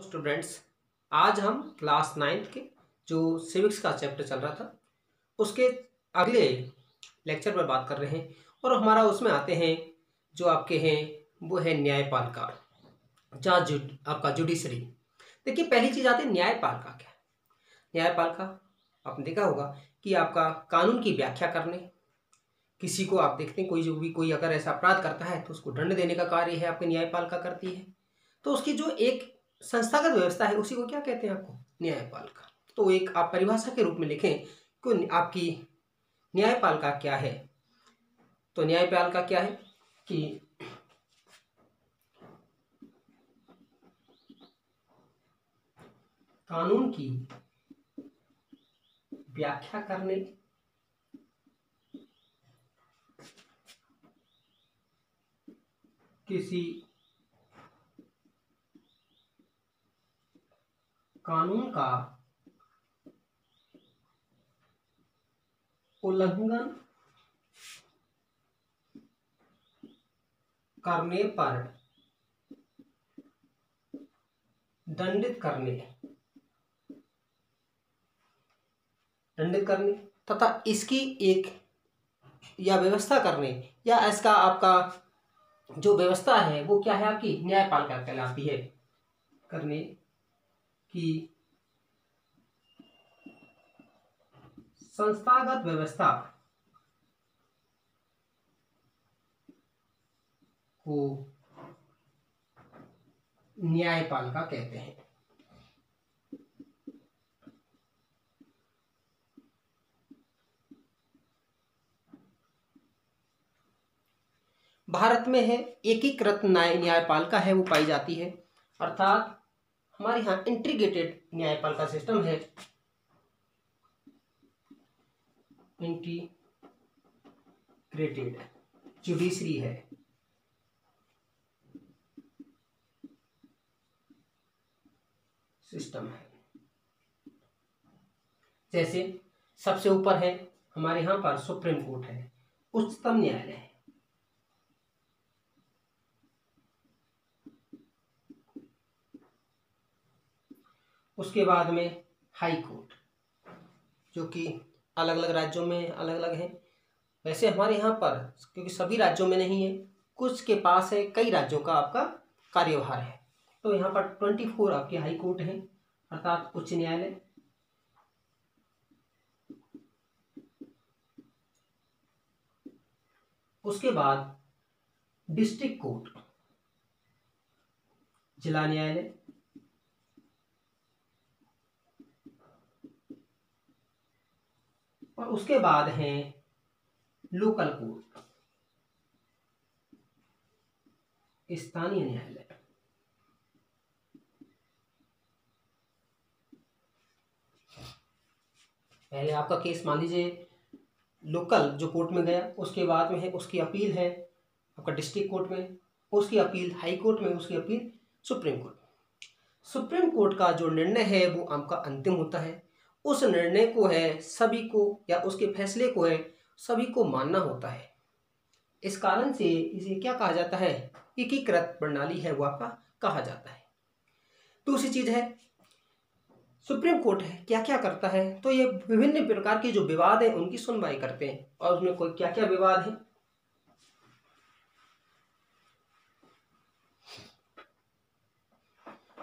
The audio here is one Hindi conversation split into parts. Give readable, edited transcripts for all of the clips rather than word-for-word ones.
स्टूडेंट्स, आज हम क्लास 9th के जो सिविक्स का चैप्टर चल रहा था उसके अगले लेक्चर पर बात कर रहे हैं और हमारा उसमें आते हैं जो आपके हैं वो है न्यायपालिका, जज आपका जुडिशरी। देखिए, पहली चीज़ आती है न्यायपालिका। क्या न्यायपालिका आपने देखा होगा कि आपका कानून की व्याख्या करने, किसी को आप देखते हैं कोई अगर ऐसा अपराध करता है तो उसको दंड देने का कार्य है आपकी न्यायपालिका करती है। तो उसकी जो एक संस्थागत व्यवस्था है उसी को क्या कहते हैं आपको न्यायपालिका। तो एक आप परिभाषा के रूप में लिखें कि आपकी न्यायपालिका क्या है। तो न्यायपालिका क्या है कि कानून की व्याख्या करने, किसी कानून का उल्लंघन करने पर दंडित करने तथा इसकी एक या व्यवस्था करने या इसका आपका जो व्यवस्था है वो क्या है आपकी न्यायपालिका कहलाती है। करने की संस्थागत व्यवस्था को न्यायपालिका कहते हैं। भारत में है एकीकृत न्यायपालिका है वो पाई जाती है, अर्थात हमारे यहाँ इंटीग्रेटेड न्यायपालिका सिस्टम है। इंटीग्रेटेड जुडिशरी है। सिस्टम है जैसे सबसे ऊपर है हमारे यहाँ पर सुप्रीम कोर्ट है, उच्चतम न्यायालय है। उसके बाद में हाई कोर्ट, जो कि अलग अलग राज्यों में अलग अलग है। वैसे हमारे यहाँ पर क्योंकि सभी राज्यों में नहीं है, कुछ के पास है, कई राज्यों का आपका कार्यभार है। तो यहाँ पर 24 आपके हाई कोर्ट हैं, अर्थात उच्च न्यायालय। उसके बाद डिस्ट्रिक्ट कोर्ट, जिला न्यायालय। और उसके बाद हैं लोकल कोर्ट, स्थानीय न्यायालय। पहले आपका केस मान लीजिए लोकल जो कोर्ट में गया, उसके बाद में है उसकी अपील है आपका डिस्ट्रिक्ट कोर्ट में, उसकी अपील हाई कोर्ट में, उसकी appeal supreme court. Supreme court का जो निर्णय है वो आपका अंतिम होता है। उस निर्णय को है सभी को, या उसके फैसले को है सभी को मानना होता है। इस कारण से इसे क्या कहा जाता है, एकीकृत प्रणाली है वो आपका कहा जाता है। दूसरी चीज है सुप्रीम कोर्ट है क्या क्या करता है, तो ये विभिन्न प्रकार के जो विवाद है उनकी सुनवाई करते हैं। और उसमें कोई क्या क्या विवाद है,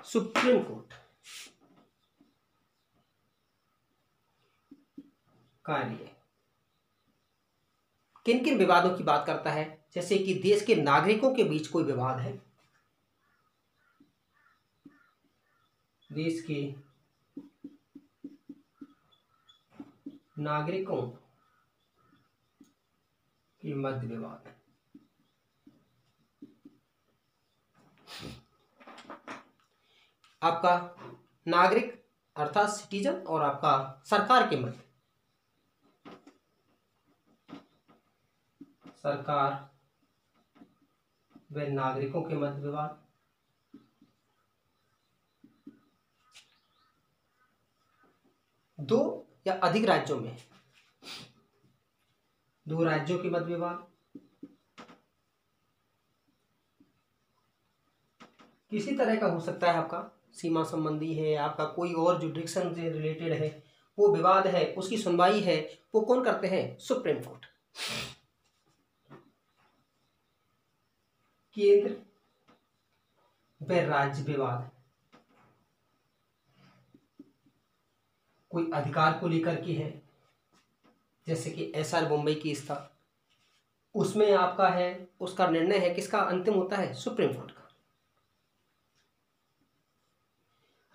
सुप्रीम कोर्ट कार्य किन किन विवादों की बात करता है, जैसे कि देश के नागरिकों के बीच कोई विवाद है, देश के नागरिकों के मध्य विवाद, आपका नागरिक अर्थात सिटीजन और आपका सरकार के मध्य, सरकार व नागरिकों के मध्य विवाद। दो या अधिक राज्यों में, दो राज्यों के मध्य विवाद, किसी तरह का हो सकता है आपका सीमा संबंधी है, आपका कोई और जुडिक्शन से रिलेटेड है, वो विवाद है, उसकी सुनवाई है, वो कौन करते हैं? Supreme court. केंद्र व राज्य विवाद, कोई अधिकार को लेकर के है, जैसे कि एसआर मुंबई केस था, उसमें आपका है, उसका निर्णय है किसका अंतिम होता है? सुप्रीम कोर्ट का।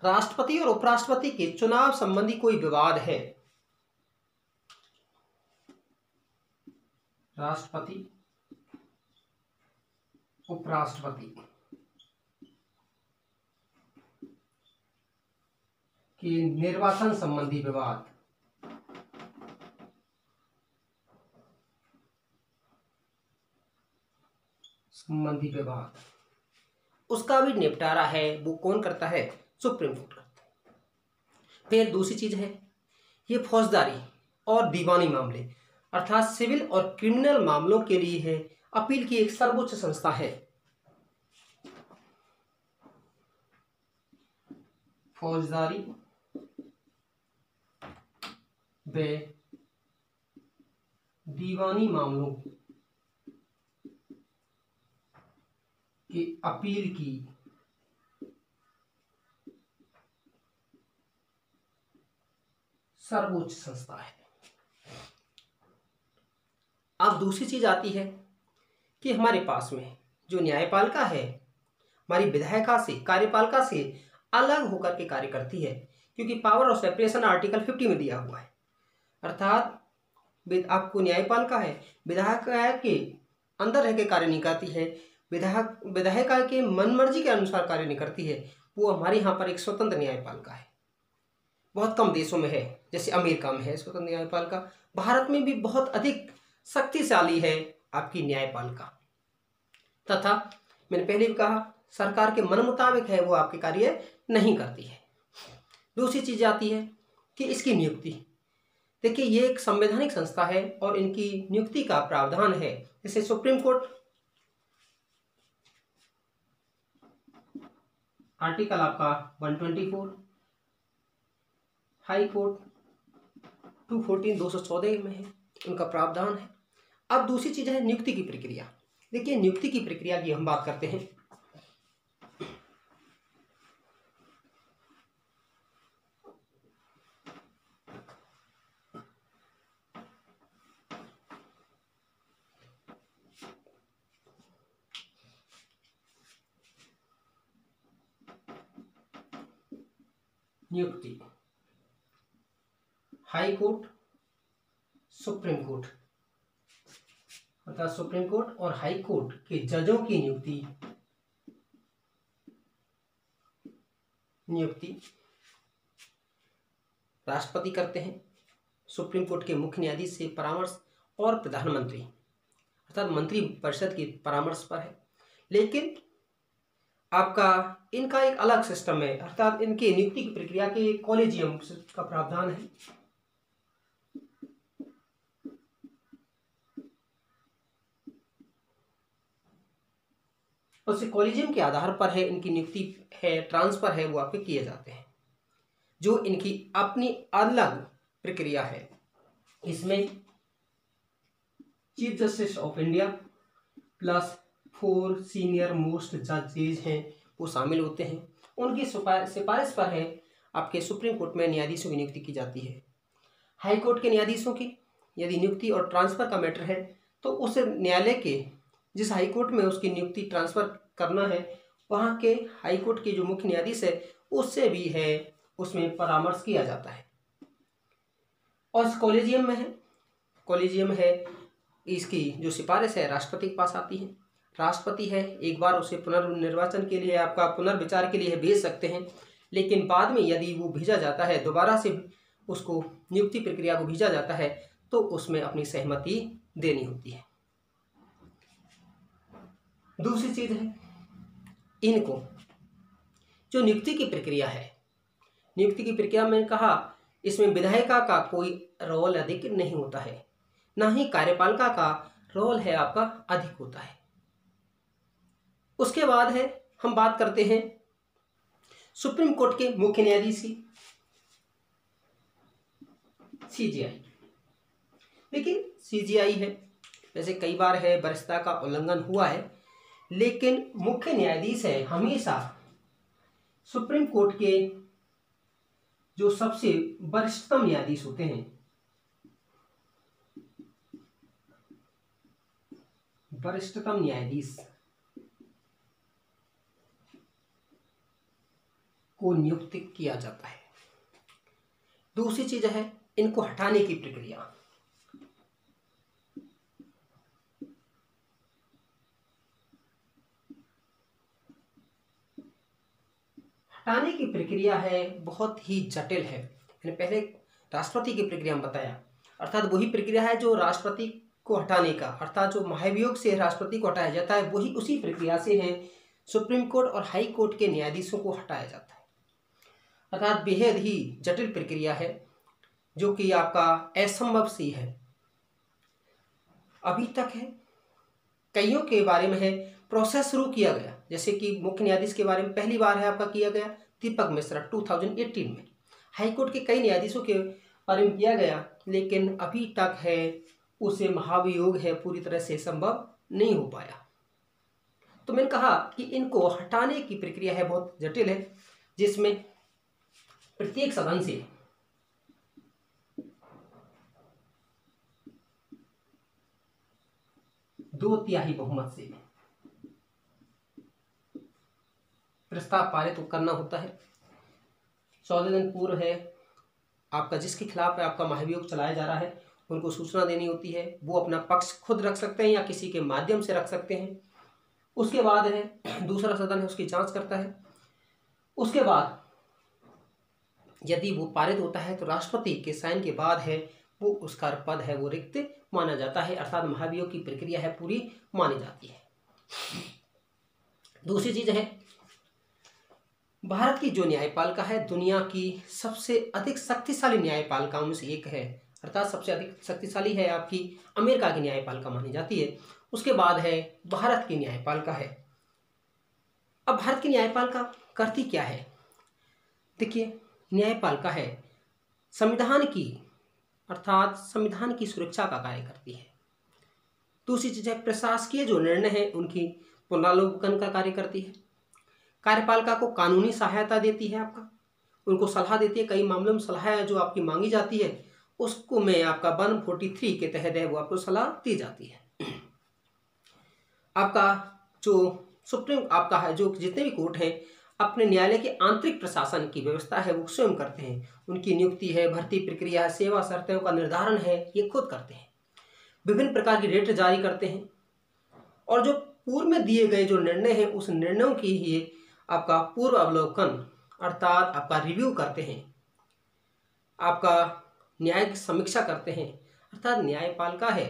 राष्ट्रपति और उपराष्ट्रपति के चुनाव संबंधी कोई विवाद है, राष्ट्रपति उपराष्ट्रपति के निर्वाचन संबंधी विवाद, उसका भी निपटारा है वो कौन करता है? सुप्रीम कोर्ट करता है। फिर दूसरी चीज है ये फौजदारी और दीवानी मामले, अर्थात सिविल और क्रिमिनल मामलों के लिए है अपील की एक सर्वोच्च संस्था है। फौजदारी व दीवानी मामलों की अपील की सर्वोच्च संस्था है। अब दूसरी चीज आती है कि हमारे पास में जो न्यायपालिका है हमारी विधायिका से, कार्यपालिका से अलग होकर के कार्य करती है, क्योंकि पावर ऑफ सेपरेशन आर्टिकल 50 में दिया हुआ है। अर्थात आपको न्यायपालिका है विधायिका के अंदर रह के कार्य नहीं करती है, विधायिका के मनमर्जी के अनुसार कार्य नहीं करती है। वो हमारे यहाँ पर एक स्वतंत्र न्यायपालिका है। बहुत कम देशों में है, जैसे अमेरिका में है स्वतंत्र न्यायपालिका। भारत में भी बहुत अधिक शक्तिशाली है आपकी न्यायपालिका, तथा मैंने पहले भी कहा सरकार के मन मुताबिक है वो आपके कार्य नहीं करती है। दूसरी चीज आती है कि इसकी नियुक्ति, देखिए ये एक संवैधानिक संस्था है और इनकी नियुक्ति का प्रावधान है। जैसे सुप्रीम कोर्ट आर्टिकल आपका 124, हाई कोर्ट 214 214 में है, उनका प्रावधान है। अब दूसरी चीज है नियुक्ति की प्रक्रिया। देखिए नियुक्ति की प्रक्रिया की हम बात करते हैं। नियुक्ति हाई कोर्ट, सुप्रीम कोर्ट, अर्थात सुप्रीम कोर्ट और हाई कोर्ट के जजों की नियुक्ति राष्ट्रपति करते हैं। सुप्रीम कोर्ट के मुख्य न्यायाधीश से परामर्श और प्रधानमंत्री अर्थात मंत्री परिषद के परामर्श पर है। लेकिन आपका इनका एक अलग सिस्टम है, अर्थात इनके नियुक्ति की प्रक्रिया के कॉलेजियम का प्रावधान है। उस कॉलेजियम के आधार पर है इनकी नियुक्ति है, ट्रांसफर है वो आपके किए जाते हैं, जो इनकी अपनी अलग प्रक्रिया है। इसमें chief justice of India plus 4 senior most जजेज हैं वो शामिल होते हैं। उनकी सिफारिश पर है आपके सुप्रीम कोर्ट में न्यायाधीशों की नियुक्ति की जाती है। हाई कोर्ट के न्यायाधीशों की यदि नियुक्ति और ट्रांसफर का मैटर है तो उस न्यायालय के जिस हाई कोर्ट में उसकी नियुक्ति ट्रांसफर करना है वहाँ के हाई कोर्ट के जो मुख्य न्यायाधीश है उससे भी है उसमें परामर्श किया जाता है। और कॉलेजियम है इसकी जो सिफारिश है राष्ट्रपति के पास आती है। राष्ट्रपति है एक बार उसे पुनर्निर्वाचन के लिए आपका पुनर्विचार के लिए भेज सकते हैं, लेकिन बाद में यदि वो भेजा जाता है दोबारा से उसको नियुक्ति प्रक्रिया को भेजा जाता है तो उसमें अपनी सहमति देनी होती है। दूसरी चीज है इनको जो नियुक्ति की प्रक्रिया है, नियुक्ति की प्रक्रिया में कहा इसमें विधायिका का कोई रोल अधिक नहीं होता है, ना ही कार्यपालिका का रोल है आपका अधिक होता है। उसके बाद है हम बात करते हैं सुप्रीम कोर्ट के मुख्य न्यायाधीश की सीजेआई। लेकिन सीजेआई है, वैसे कई बार है वरिष्ठता का उल्लंघन हुआ है, लेकिन मुख्य न्यायाधीश है हमेशा सुप्रीम कोर्ट के जो सबसे वरिष्ठतम न्यायाधीश होते हैं, वरिष्ठतम न्यायाधीश को नियुक्त किया जाता है। दूसरी चीज है इनको हटाने की प्रक्रिया। हटाने की प्रक्रिया है बहुत ही जटिल है। मैंने पहले राष्ट्रपति की प्रक्रिया में बताया, अर्थात वही प्रक्रिया है जो राष्ट्रपति को हटाने का, अर्थात जो महाभियोग से राष्ट्रपति को हटाया जाता है वही उसी प्रक्रिया से है सुप्रीम कोर्ट और हाई कोर्ट के न्यायाधीशों को हटाया जाता है। अर्थात बेहद ही जटिल प्रक्रिया है जो कि आपका असंभव सी है। अभी तक है कईयों के बारे में है प्रोसेस शुरू किया गया, जैसे कि मुख्य न्यायाधीश के बारे में पहली बार है आपका किया गया दीपक मिश्रा 2018 में। हाईकोर्ट के कई न्यायाधीशों के बारे में किया गया, लेकिन अभी तक है उसे महाभियोग है पूरी तरह से संभव नहीं हो पाया। तो मैंने कहा कि इनको हटाने की प्रक्रिया है बहुत जटिल है, जिसमें प्रत्येक सदन से दो तिहाई बहुमत से प्रस्ताव पारित करना होता है। 14 दिन पूर्व है आपका जिसके खिलाफ है आपका महाभियोग चलाया जा रहा है उनको सूचना देनी होती है। वो अपना पक्ष खुद रख सकते हैं या किसी के माध्यम से रख सकते हैं। उसके बाद है दूसरा सदन है उसकी जांच करता है। उसके बाद यदि वो पारित होता है तो राष्ट्रपति के साइन के बाद है वो उसका पद है वो रिक्त माना जाता है, अर्थात महाभियोग की प्रक्रिया है पूरी मानी जाती है। दूसरी चीज है भारत की जो न्यायपालिका है दुनिया की सबसे अधिक शक्तिशाली न्यायपालिकाओं में से एक है, अर्थात सबसे अधिक शक्तिशाली है आपकी अमेरिका की न्यायपालिका मानी जाती है। उसके बाद है भारत की न्यायपालिका है। अब भारत की न्यायपालिका करती क्या है? देखिए, न्यायपालिका है संविधान की, अर्थात संविधान की सुरक्षा का कार्य करती है। दूसरी चीज है प्रशासकीय जो निर्णय है उनकी पुनरावलोकन का कार्य करती है। कार्यपालिका को कानूनी सहायता देती है, आपका उनको सलाह देती है। कई मामलों में सलाह जो आपकी मांगी जाती है उसको में आपका 143 के तहत है वो आपको सलाह दी जाती है। आपका जो सुप्रीम आपका है जो जितने भी कोर्ट हैं अपने न्यायालय के आंतरिक प्रशासन की व्यवस्था है वो स्वयं करते हैं। उनकी नियुक्ति है, भर्ती प्रक्रिया है, सेवा शर्तों का निर्धारण है, ये खुद करते हैं। विभिन्न प्रकार की रेट जारी करते हैं और जो पूर्व में दिए गए जो निर्णय हैं उस निर्णयों की ही आपका पूर्व अवलोकन अर्थात आपका रिव्यू करते हैं, आपका न्यायिक समीक्षा करते हैं। अर्थात न्यायपालिका है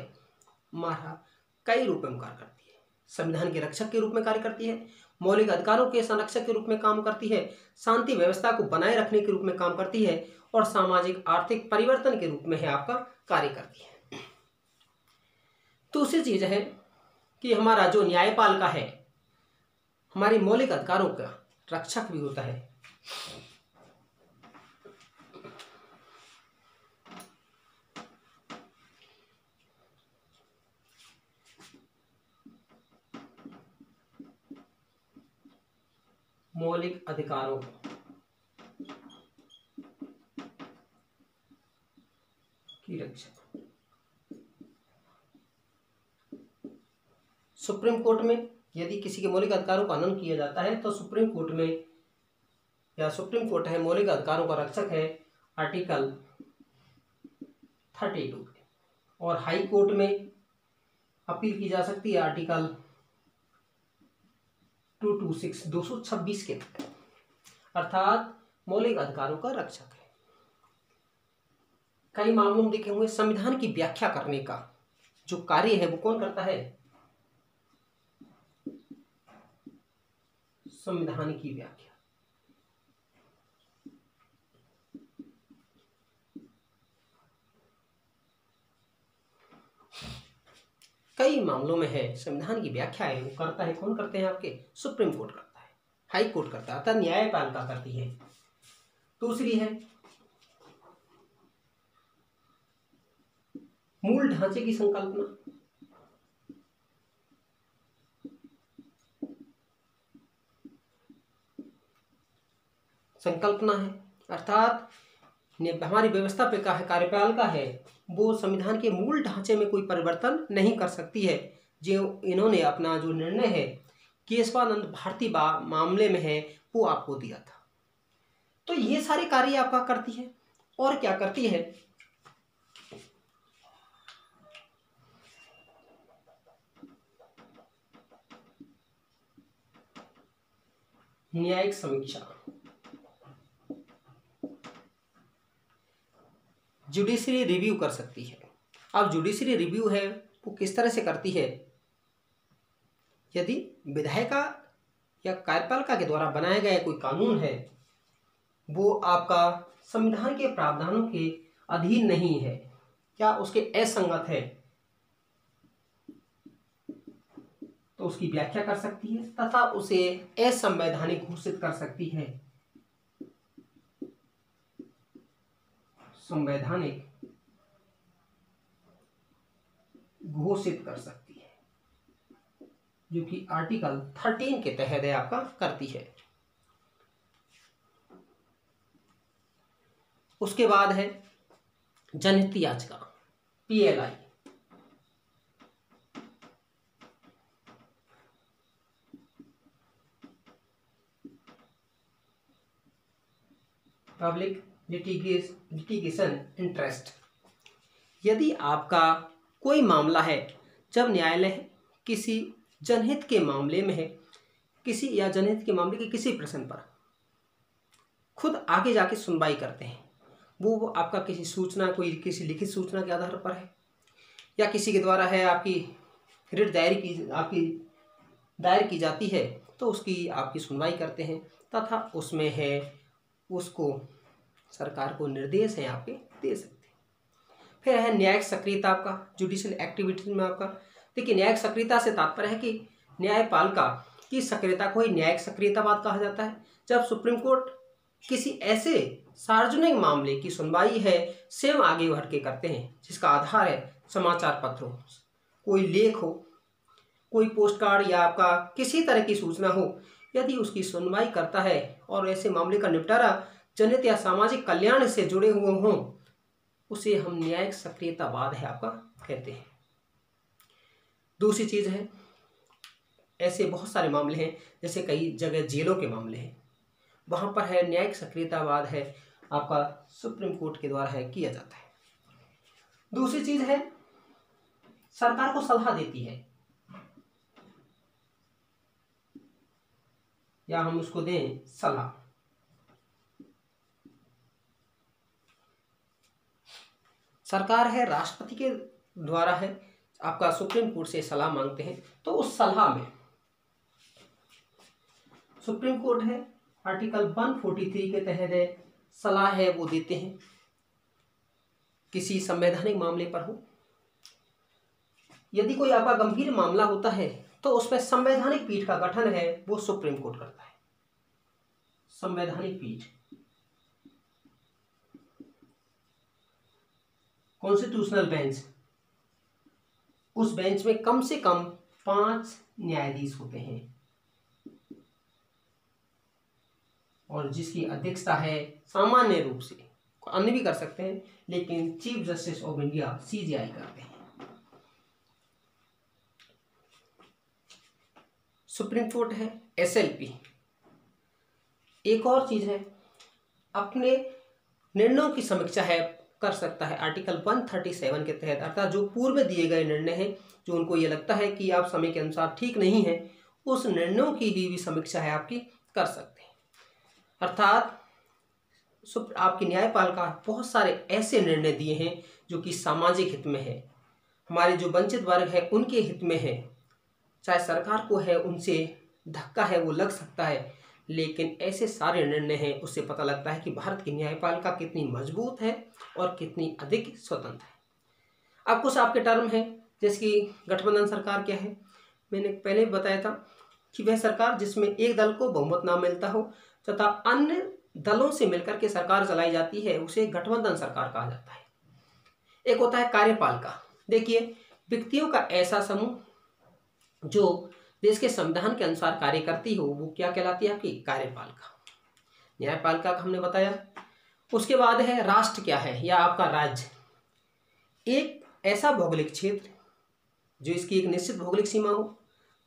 हमारा कई रूप में कार्य करती है। संविधान के रक्षक के रूप में कार्य करती है, मौलिक अधिकारों के संरक्षक के रूप में काम करती है, शांति व्यवस्था को बनाए रखने के रूप में काम करती है और सामाजिक आर्थिक परिवर्तन के रूप में है आपका कार्य करती है। दूसरी चीज है कि हमारा जो न्यायपालिका है हमारी मौलिक अधिकारों का रक्षक भी होता है। मौलिक अधिकारों की रक्षा सुप्रीम कोर्ट में यदि किसी के मौलिक अधिकारों का हनन किया जाता है तो सुप्रीम कोर्ट में या सुप्रीम कोर्ट है मौलिक अधिकारों का रक्षक है आर्टिकल 32 और हाई कोर्ट में अपील की जा सकती है आर्टिकल 226 के तहत, अर्थात मौलिक अधिकारों का रक्षक है। कई मामलों में देखे हुए संविधान की व्याख्या करने का जो कार्य है वो कौन करता है? संविधान की व्याख्या। कई मामलों में है संविधान की व्याख्या है वो करता है कौन करते हैं? आपके सुप्रीम कोर्ट करता है। हाई कोर्ट करता है, अर्थात न्यायपालिका करती है। दूसरी है मूल ढांचे की संकल्पना। संकल्पना है अर्थात हमारी व्यवस्था पे का है, कार्यपालिका है, वो संविधान के मूल ढांचे में कोई परिवर्तन नहीं कर सकती है। जो इन्होंने अपना जो निर्णय है केशवानंद भारती मामले में है वो आपको दिया था। तो ये सारे कार्य आपका करती है। और क्या करती है, न्यायिक समीक्षा, जुडिशरी रिव्यू कर सकती है। अब जुडिशरी रिव्यू है वो किस तरह से करती है, यदि विधायिका या कार्यपालिका के द्वारा बनाया गया कोई कानून है वो आपका संविधान के प्रावधानों के अधीन नहीं है या उसके असंगत है, तो उसकी व्याख्या कर सकती है तथा उसे असंवैधानिक घोषित कर सकती है। संवैधानिक घोषित कर सकती है, जो कि आर्टिकल 13 के तहत है आपका करती है। उसके बाद है जनहित याचिका, PLI। Public litigation interest. यदि आपका कोई मामला है, जब न्यायालय किसी जनहित के मामले में है, किसी या जनहित के मामले के किसी प्रश्न पर खुद आगे जाके सुनवाई करते हैं, वो आपका किसी सूचना, कोई किसी लिखित सूचना के आधार पर है या किसी के द्वारा है आपकी रिट दायर की जाती है, तो उसकी आपकी सुनवाई करते हैं तथा उसमें है उसको सरकार को निर्देश है आपके दे सकते हैं। फिर है न्यायिक सक्रियता आपका जुडिशियल एक्टिविटीज में आपका। देखिए न्यायिक सक्रियता से तात्पर्य है कि न्यायपालिका की सक्रियता को ही न्यायिक सक्रियतावाद कहा जाता है। जब सुप्रीम कोर्ट किसी ऐसे सार्वजनिक मामले की सुनवाई है स्वयं आगे बढ़ के करते हैं जिसका आधार है समाचार पत्र हो, कोई लेख हो, कोई पोस्ट कार्ड या आपका किसी तरह की सूचना हो, यदि उसकी सुनवाई करता है और ऐसे मामले का निपटारा जनहित या सामाजिक कल्याण से जुड़े हुए हों, उसे हम न्यायिक सक्रियतावाद है आपका कहते हैं। दूसरी चीज है, ऐसे बहुत सारे मामले हैं, जैसे कई जगह जेलों के मामले हैं, वहां पर है न्यायिक सक्रियतावाद है आपका सुप्रीम कोर्ट के द्वारा है किया जाता है। दूसरी चीज है सरकार को सलाह देती है, या हम उसको दें सलाह। सरकार है राष्ट्रपति के द्वारा है आपका सुप्रीम कोर्ट से सलाह मांगते हैं, तो उस सलाह में सुप्रीम कोर्ट है आर्टिकल 143 के तहत है सलाह है वो देते हैं किसी संवैधानिक मामले पर हो। यदि कोई आपका गंभीर मामला होता है तो उसमें संवैधानिक पीठ का गठन है वो सुप्रीम कोर्ट करता है। संवैधानिक पीठ, कॉन्स्टिट्यूशनल बेंच, उस बेंच में कम से कम 5 न्यायाधीश होते हैं और जिसकी अध्यक्षता है सामान्य रूप से, अन्य भी कर सकते हैं लेकिन chief justice of India CJI करते हैं। सुप्रीम कोर्ट है SLP। एक और चीज है अपने निर्णयों की समीक्षा है कर सकता है आर्टिकल 137 के तहत, अर्थात जो पूर्व दिए गए निर्णय हैं जो उनको ये लगता है कि आप समय के अनुसार ठीक नहीं है, उस निर्णयों की भी समीक्षा है आपकी कर सकते हैं। अर्थात आपकी न्यायपालिका बहुत सारे ऐसे निर्णय दिए हैं जो कि सामाजिक हित में है, हमारे जो वंचित वर्ग है उनके हित में है, चाहे सरकार को है उनसे धक्का है वो लग सकता है, लेकिन ऐसे सारे निर्णय हैं उससे पता लगता है कि भारत की न्यायपालिका कितनी मजबूत है और कितनी अधिक स्वतंत्र है। अब कुछ आपके टर्म हैं, जैसे कि गठबंधन सरकार क्या है, मैंने पहले भी बताया था कि वह सरकार जिसमें एक दल को बहुमत ना मिलता हो तथा अन्य दलों से मिलकर के सरकार चलाई जाती है उसे गठबंधन सरकार कहा जाता है। एक होता है कार्यपालिका। देखिए, व्यक्तियों का ऐसा समूह जो देश के संविधान के अनुसार कार्य करती हो वो क्या कहलाती है? आपकी कार्यपालिका। न्यायपालिका का हमने बताया। उसके बाद है राष्ट्र क्या है या आपका राज्य, एक ऐसा भौगोलिक क्षेत्र जो इसकी एक निश्चित भौगोलिक सीमा हो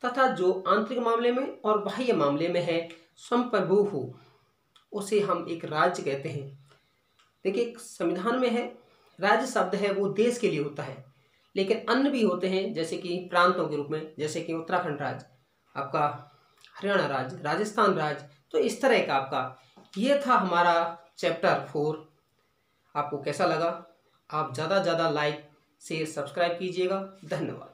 तथा जो आंतरिक मामले में और बाह्य मामले में है संप्रभु हो, उसे हम एक राज्य कहते हैं। देखिए, संविधान में है राज्य शब्द है वो देश के लिए होता है, लेकिन अन्य भी होते हैं जैसे कि प्रांतों के रूप में, जैसे कि उत्तराखंड राज्य, आपका हरियाणा राज्य, राजस्थान राज्य। तो इस तरह का आपका ये था हमारा चैप्टर 4। आपको कैसा लगा? आप ज़्यादा से ज़्यादा लाइक शेयर सब्सक्राइब कीजिएगा। धन्यवाद।